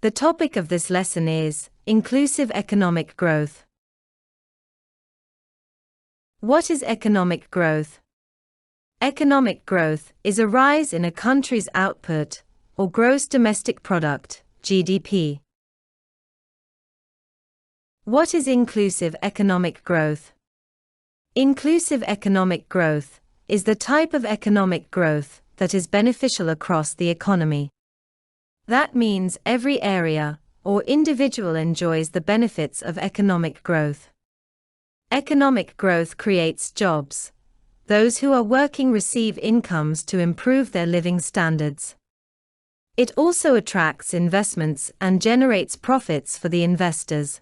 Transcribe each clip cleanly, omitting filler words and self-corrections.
The topic of this lesson is inclusive economic growth. What is economic growth? Economic growth is a rise in a country's output, or gross domestic product, GDP. What is inclusive economic growth? Inclusive economic growth is the type of economic growth that is beneficial across the economy. That means every area or individual enjoys the benefits of economic growth. Economic growth creates jobs. Those who are working receive incomes to improve their living standards. It also attracts investments and generates profits for the investors.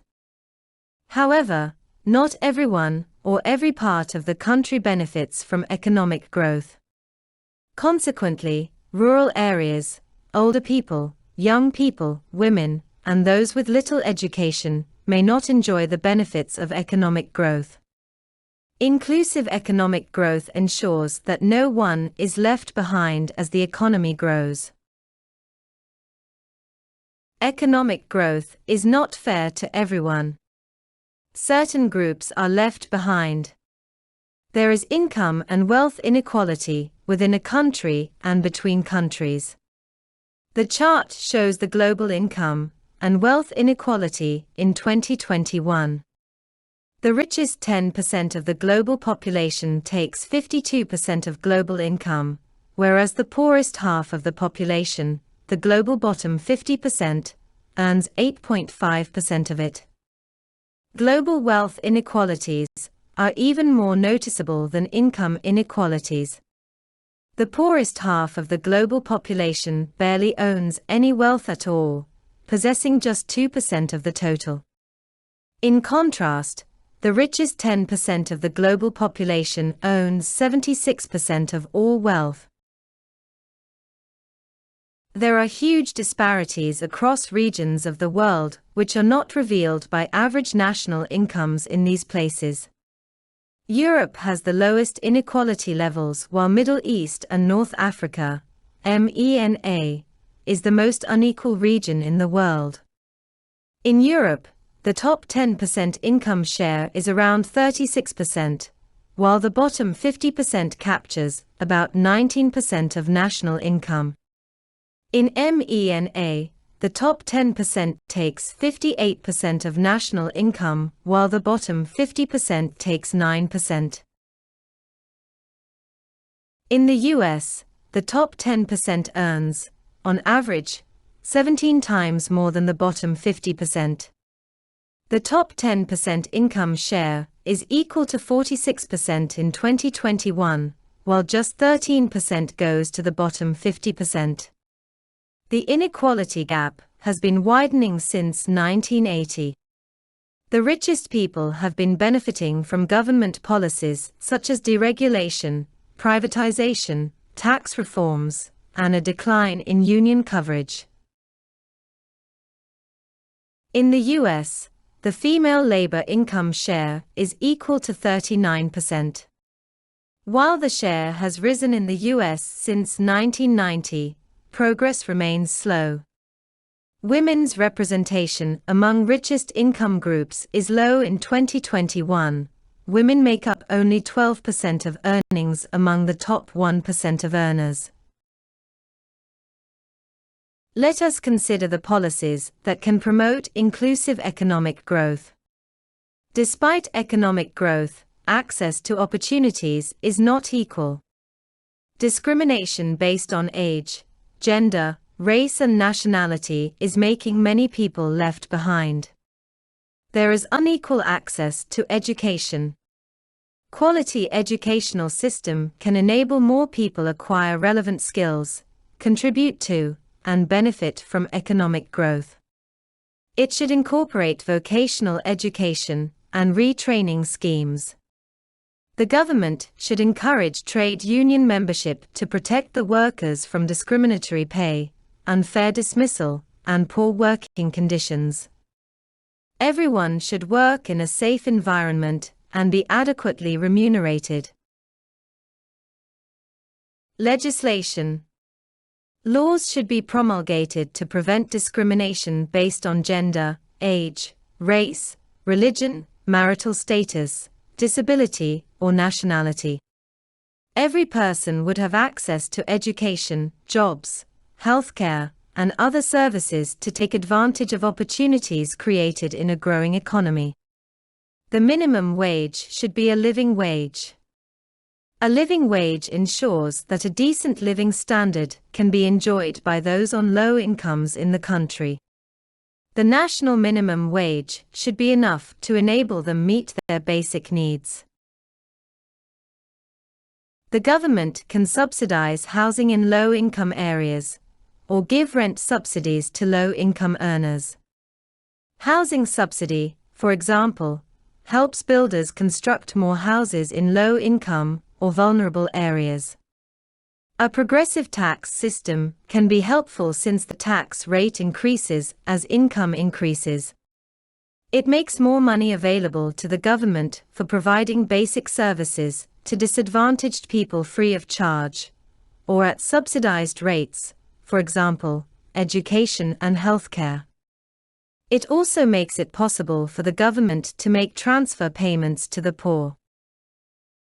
However, not everyone or every part of the country benefits from economic growth. Consequently, rural areas, older people, young people, women, and those with little education may not enjoy the benefits of economic growth. Inclusive economic growth ensures that no one is left behind as the economy grows. Economic growth is not fair to everyone. Certain groups are left behind. There is income and wealth inequality within a country and between countries. The chart shows the global income and wealth inequality in 2021. The richest 10% of the global population takes 52% of global income, whereas the poorest half of the population, the global bottom 50%, earns 8.5% of it. Global wealth inequalities are even more noticeable than income inequalities. The poorest half of the global population barely owns any wealth at all, possessing just 2% of the total. In contrast, the richest 10% of the global population owns 76% of all wealth. There are huge disparities across regions of the world which are not revealed by average national incomes in these places. Europe has the lowest inequality levels, while Middle East and North Africa, MENA, is the most unequal region in the world. In Europe, the top 10% income share is around 36%, while the bottom 50% captures about 19% of national income. In MENA, the top 10% takes 58% of national income, while the bottom 50% takes 9%. In the US, the top 10% earns, on average, 17 times more than the bottom 50%. The top 10% income share is equal to 46% in 2021, while just 13% goes to the bottom 50%. The inequality gap has been widening since 1980. The richest people have been benefiting from government policies such as deregulation, privatization, tax reforms, and a decline in union coverage. In the US, the female labor income share is equal to 39%. While the share has risen in the US since 1990, progress remains slow. Women's representation among richest income groups is low in 2021. Women make up only 12% of earnings among the top 1% of earners. Let us consider the policies that can promote inclusive economic growth. Despite economic growth, access to opportunities is not equal. Discrimination based on age, gender, race and nationality is making many people left behind. There is unequal access to education. Quality educational system can enable more people acquire relevant skills, contribute to, and benefit from economic growth. It should incorporate vocational education and retraining schemes. The government should encourage trade union membership to protect the workers from discriminatory pay, unfair dismissal, and poor working conditions. Everyone should work in a safe environment and be adequately remunerated. Legislation. Laws should be promulgated to prevent discrimination based on gender, age, race, religion, marital status, disability, or nationality. Every person would have access to education, jobs, healthcare, and other services to take advantage of opportunities created in a growing economy. The minimum wage should be a living wage. A living wage ensures that a decent living standard can be enjoyed by those on low incomes in the country. The national minimum wage should be enough to enable them meet their basic needs. The government can subsidize housing in low-income areas, or give rent subsidies to low-income earners. Housing subsidy, for example, helps builders construct more houses in low-income or vulnerable areas. A progressive tax system can be helpful since the tax rate increases as income increases. It makes more money available to the government for providing basic services to disadvantaged people free of charge, or at subsidized rates, for example, education and healthcare. It also makes it possible for the government to make transfer payments to the poor.